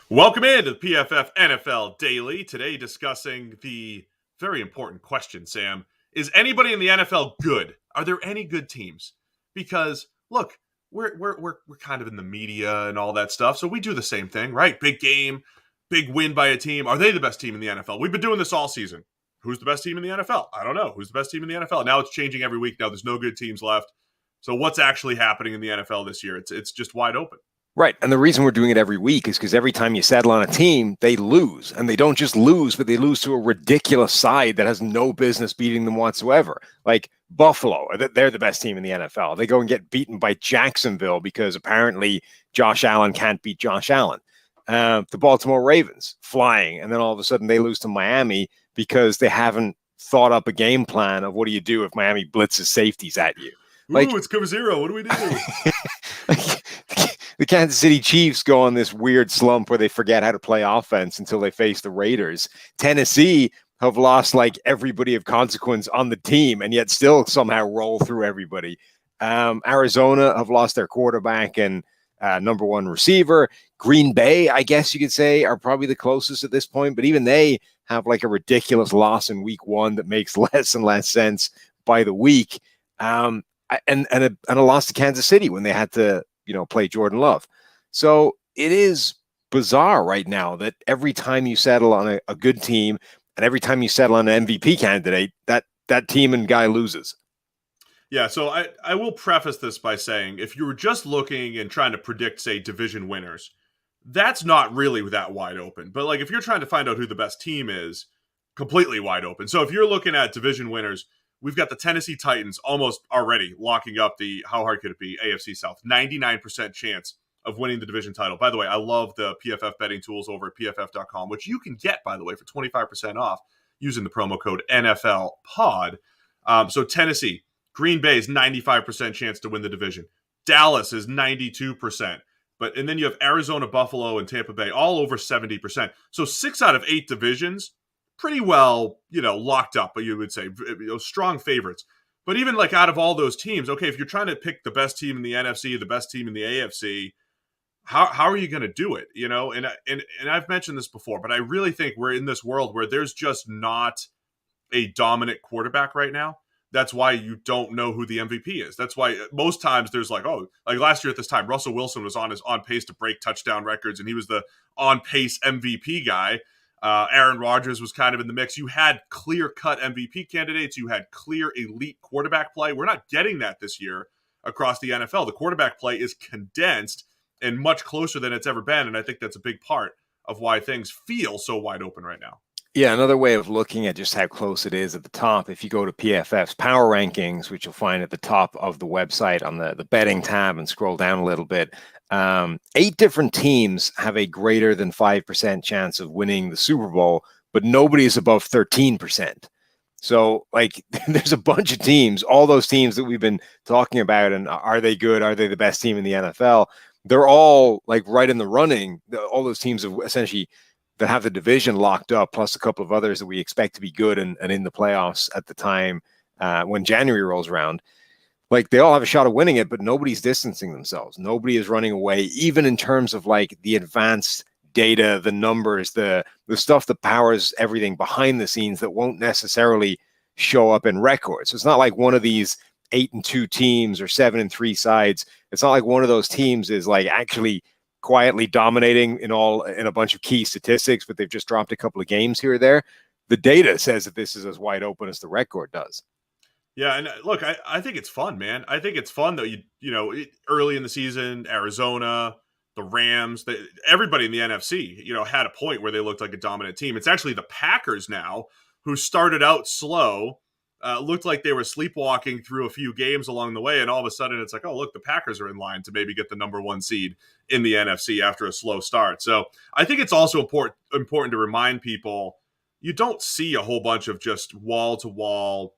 Welcome into the PFF NFL Daily. Today, discussing the very important question, Sam. Is anybody in the NFL good? Are there any good teams? Because, look, we're kind of in the media and all that stuff, so we do the same thing, right? Big game, big win by a team. Are they the best team in the NFL? We've been doing this all season. Who's the best team in the NFL? I don't know. Who's the best team in the NFL? Now it's changing every week. Now there's no good teams left. So what's actually happening in the NFL this year? It's just wide open. Right. And the reason we're doing it every week is because every time you settle on a team, they lose. And they don't just lose, but they lose to a ridiculous side that has no business beating them whatsoever. Like Buffalo, they're the best team in the NFL. They go and get beaten by Jacksonville because apparently Josh Allen can't beat Josh Allen. The Baltimore Ravens flying. And then all of a sudden they lose to Miami because they haven't thought up a game plan of what do you do if Miami blitzes safeties at you. Ooh, it's cover zero. What do we do? The Kansas City Chiefs go on this weird slump where they forget how to play offense until they face the Raiders. Tennessee have lost like everybody of consequence on the team and yet still somehow roll through everybody. Arizona have lost their quarterback and number one receiver. Green Bay, I guess you could say, are probably the closest at this point, but even they have like a ridiculous loss in week one that makes less and less sense by the week. And a loss to Kansas City when they had to play Jordan Love. So it is bizarre right now that every time you settle on a good team and every time you settle on an MVP candidate, that team and guy loses. Yeah, so I will preface this by saying if you were just looking and trying to predict, say, division winners, that's not really that wide open. But like if you're trying to find out who the best team is, completely wide open. So if you're looking at division winners, we've got the Tennessee Titans almost already locking up the, how hard could it be, AFC South. 99% chance of winning the division title. By the way, I love the PFF betting tools over at pff.com, which you can get, by the way, for 25% off using the promo code NFLPOD. So Tennessee, Green Bay is 95% chance to win the division. Dallas is 92%. And then you have Arizona, Buffalo, and Tampa Bay all over 70%. So 6 out of 8 divisions, pretty well, locked up, but you would say, strong favorites. But even like out of all those teams, okay, if you're trying to pick the best team in the NFC, the best team in the AFC, how are you going to do it? And I've mentioned this before, but I really think we're in this world where there's just not a dominant quarterback right now. That's why you don't know who the MVP is. That's why most times there's like last year at this time, Russell Wilson was on pace to break touchdown records, and he was the on pace MVP guy. Aaron Rodgers was kind of in the mix. You had clear-cut MVP candidates. You had clear elite quarterback play. We're not getting that this year across the NFL. The quarterback play is condensed and much closer than it's ever been, and I think that's a big part of why things feel so wide open right now. Yeah, another way of looking at just how close it is at the top, if you go to PFF's Power Rankings, which you'll find at the top of the website on the betting tab and scroll down a little bit, 8 different teams have a greater than 5% chance of winning the Super Bowl, but nobody is above 13%. So, like, there's a bunch of teams, all those teams that we've been talking about, and are they good? Are they the best team in the NFL? They're all, like, right in the running. All those teams have essentially that have the division locked up, plus a couple of others that we expect to be good and in the playoffs at the time when January rolls around. Like, they all have a shot of winning it, but nobody's distancing themselves. Nobody is running away, even in terms of like the advanced data, the numbers, the stuff that powers everything behind the scenes that won't necessarily show up in records. So it's not like one of these 8-2 teams or 7-3 sides. It's not like one of those teams is like actually quietly dominating in a bunch of key statistics, but they've just dropped a couple of games here or there. The data says that this is as wide open as the record does. Yeah, and look, I think it's fun, man. I think it's fun that early in the season, Arizona, the Rams, everybody in the NFC, had a point where they looked like a dominant team. It's actually the Packers now who started out slow, looked like they were sleepwalking through a few games along the way, and all of a sudden it's like, oh, look, the Packers are in line to maybe get the number 1 seed in the NFC after a slow start. So I think it's also important to remind people you don't see a whole bunch of just wall-to-wall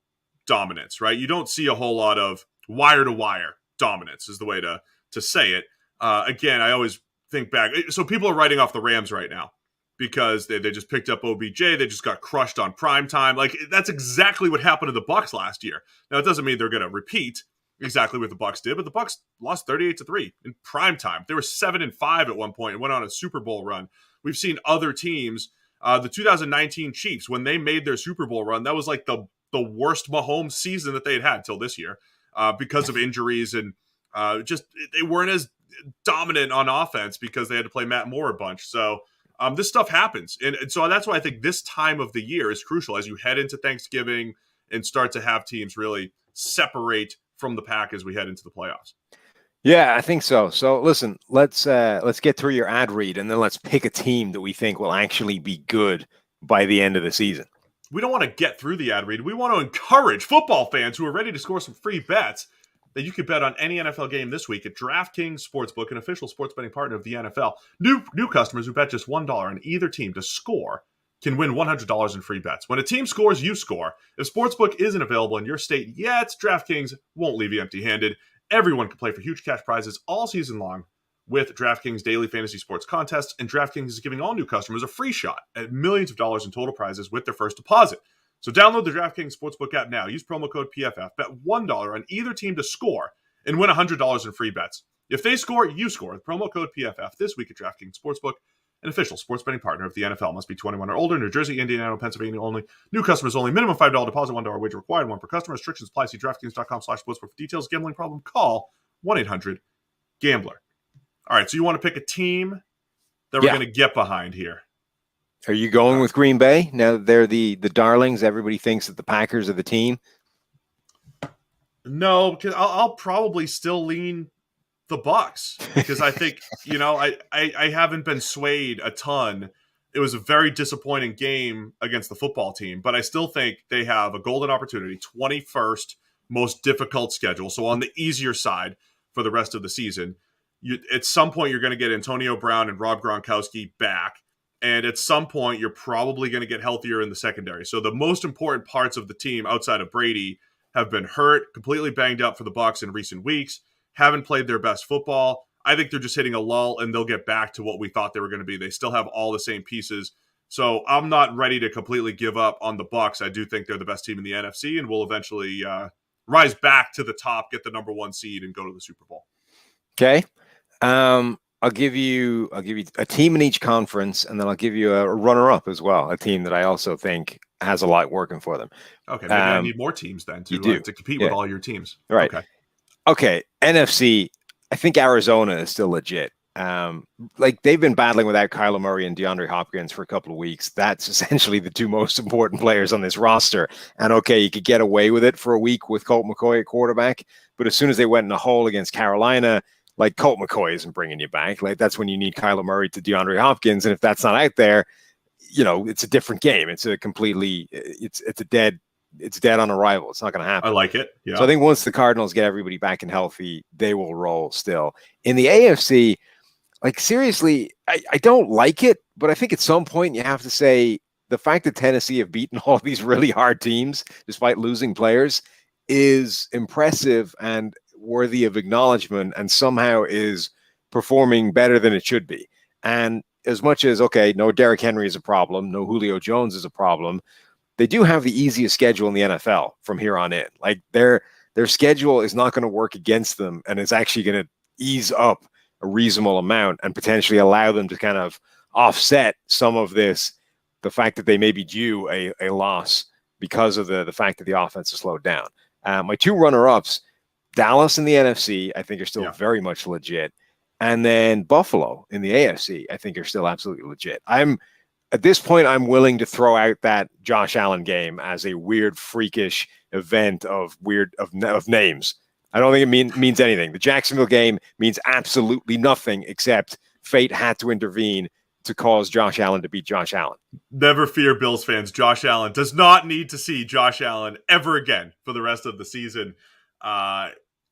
dominance, right? You don't see a whole lot of wire-to-wire dominance is the way to say it. Again, I always think back. So people are writing off the Rams right now because they just picked up OBJ. They just got crushed on primetime. Like, that's exactly what happened to the Bucs last year. Now, it doesn't mean they're going to repeat, exactly what the Bucks did, but the Bucks lost 38-3 in prime time. They were 7-5 at one point and went on a Super Bowl run. We've seen other teams, the 2019 Chiefs, when they made their Super Bowl run, that was like the worst Mahomes season that they had till this year because of injuries and just they weren't as dominant on offense because they had to play Matt Moore a bunch. So this stuff happens. And so that's why I think this time of the year is crucial as you head into Thanksgiving and start to have teams really separate from the pack as we head into the playoffs. Yeah, I think so. So listen, let's get through your ad read and then let's pick a team that we think will actually be good by the end of the season. We don't want to get through the ad read. We want to encourage football fans who are ready to score some free bets that you could bet on any NFL game this week at DraftKings Sportsbook, an official sports betting partner of the NFL. New customers who bet just $1 on either team to score can win $100 in free bets. When a team scores, you score. If Sportsbook isn't available in your state yet, DraftKings won't leave you empty-handed. Everyone can play for huge cash prizes all season long with DraftKings daily fantasy sports contests, and DraftKings is giving all new customers a free shot at millions of dollars in total prizes with their first deposit. So download the DraftKings Sportsbook app now. Use promo code PFF. Bet $1 on either team to score and win $100 in free bets. If they score, you score. The promo code PFF this week at DraftKings Sportsbook, an official sports betting partner of the NFL. Must be 21 or older. New Jersey, Indiana, Pennsylvania only. New customers only. Minimum $5 deposit, $1 wager required. One per customer. Restrictions apply. See DraftKings.com/sportsbook for details. Gambling problem? Call 1-800-GAMBLER. All right, so you want to pick a team that we're going to get behind here. Are you going with Green Bay? Now they're the darlings. Everybody thinks that the Packers are the team. No, because I'll probably still lean the Bucks because I think, I haven't been swayed a ton. It was a very disappointing game against the football team, but I still think they have a golden opportunity, 21st most difficult schedule. So on the easier side for the rest of the season, at some point you're going to get Antonio Brown and Rob Gronkowski back. And at some point, you're probably going to get healthier in the secondary. So the most important parts of the team outside of Brady have been hurt, completely banged up for the Bucs in recent weeks, haven't played their best football. I think they're just hitting a lull, and they'll get back to what we thought they were going to be. They still have all the same pieces. So I'm not ready to completely give up on the Bucs. I do think they're the best team in the NFC, and will eventually rise back to the top, get the number 1 seed, and go to the Super Bowl. Okay. I'll give you a team in each conference, and then I'll give you a runner-up as well, a team that I also think has a lot working for them. Okay, maybe I need more teams then to compete with all your teams. Right. Okay. NFC, I think Arizona is still legit. They've been battling without Kyler Murray and DeAndre Hopkins for a couple of weeks. That's essentially the two most important players on this roster. And okay, you could get away with it for a week with Colt McCoy at quarterback, but as soon as they went in a hole against Carolina, Colt McCoy isn't bringing you back. That's when you need Kyler Murray to DeAndre Hopkins. And if that's not out there, it's a different game. It's a completely, it's dead on arrival. It's not going to happen. I like it. Yeah. So I think once the Cardinals get everybody back and healthy, they will roll still. In the AFC, seriously, I don't like it, but I think at some point you have to say the fact that Tennessee have beaten all these really hard teams, despite losing players, is impressive and worthy of acknowledgement, and somehow is performing better than it should be. And as much as, okay, no Derrick Henry is a problem, no Julio Jones is a problem, they do have the easiest schedule in the NFL from here on in. Their schedule is not going to work against them, and it's actually going to ease up a reasonable amount and potentially allow them to kind of offset some of this, the fact that they may be due a loss because of the fact that the offense has slowed down. My two runner-ups, Dallas in the NFC, I think are still very much legit. And then Buffalo in the AFC, I think are still absolutely legit. At this point, I'm willing to throw out that Josh Allen game as a weird, freakish event of names. I don't think it means anything. The Jacksonville game means absolutely nothing except fate had to intervene to cause Josh Allen to beat Josh Allen. Never fear, Bills fans. Josh Allen does not need to see Josh Allen ever again for the rest of the season.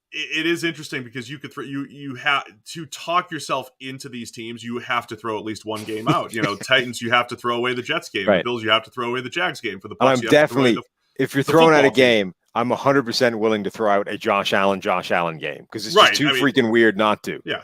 It is interesting because you could you have to talk yourself into these teams. You have to throw at least one game out. Titans, you have to throw away the Jets game. Right. The Bills, you have to throw away the Jags game. For the Bucs, I'm definitely, if you're throwing out a game, I'm 100% willing to throw out a Josh Allen game because it's just too freaking weird not to. Yeah,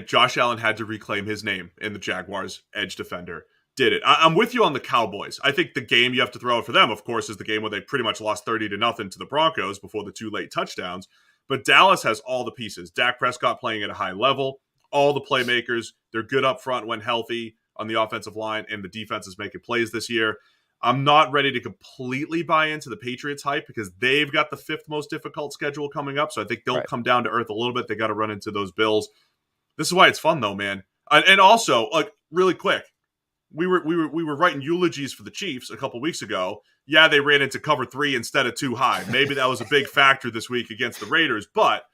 Josh Allen had to reclaim his name in the Jaguars edge defender. Did it. I'm with you on the Cowboys. I think the game you have to throw out for them, of course, is the game where they pretty much lost 30-0 to the Broncos before the 2 late touchdowns. But Dallas has all the pieces. Dak Prescott playing at a high level, all the playmakers. They're good up front when healthy on the offensive line, and the defense is making plays this year. I'm not ready to completely buy into the Patriots hype because they've got the 5th most difficult schedule coming up. So I think they'll come down to earth a little bit. They got to run into those Bills. This is why it's fun, though, man. And also, like, really quick, we were writing eulogies for the Chiefs a couple weeks ago. Yeah, they ran into cover 3 instead of 2 high. Maybe that was a big factor this week against the Raiders, but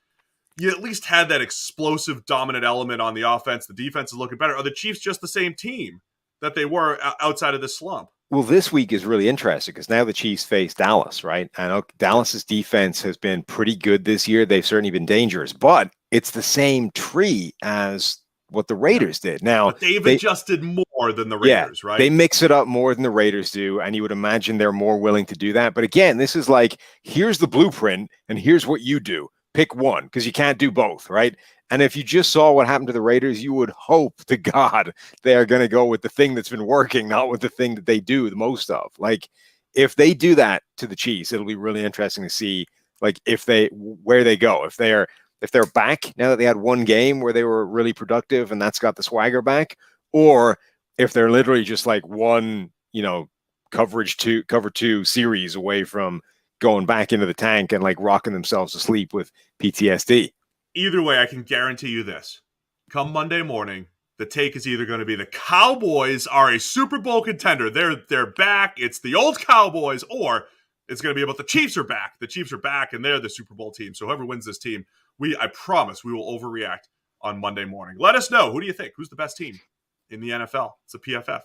you at least had that explosive, dominant element on the offense. The defense is looking better. Are the Chiefs just the same team that they were outside of this slump? Well, this week is really interesting because now the Chiefs face Dallas, right? I know Dallas's defense has been pretty good this year. They've certainly been dangerous, but it's the same tree as what the Raiders did. Now, but they've adjusted more than the Raiders, right? They mix it up more than the Raiders do, and you would imagine they're more willing to do that. But again, this is like, here's the blueprint, and here's what you do. Pick one, because you can't do both, right? And if you just saw what happened to the Raiders, you would hope to God they are going to go with the thing that's been working, not with the thing that they do the most of. Like, if they do that to the Chiefs, it'll be really interesting to see, like, where they go. If they're back now that they had one game where they were really productive and that's got the swagger back, or if they're literally just like one, cover two series away from going back into the tank and like rocking themselves to sleep with PTSD. Either way, I can guarantee you this. Come Monday morning, the take is either going to be the Cowboys are a Super Bowl contender. They're back. It's the old Cowboys, or it's going to be about the Chiefs are back. The Chiefs are back, and they're the Super Bowl team. So whoever wins this team, I promise we will overreact on Monday morning. Let us know. Who do you think? Who's the best team in the NFL? It's a PFF.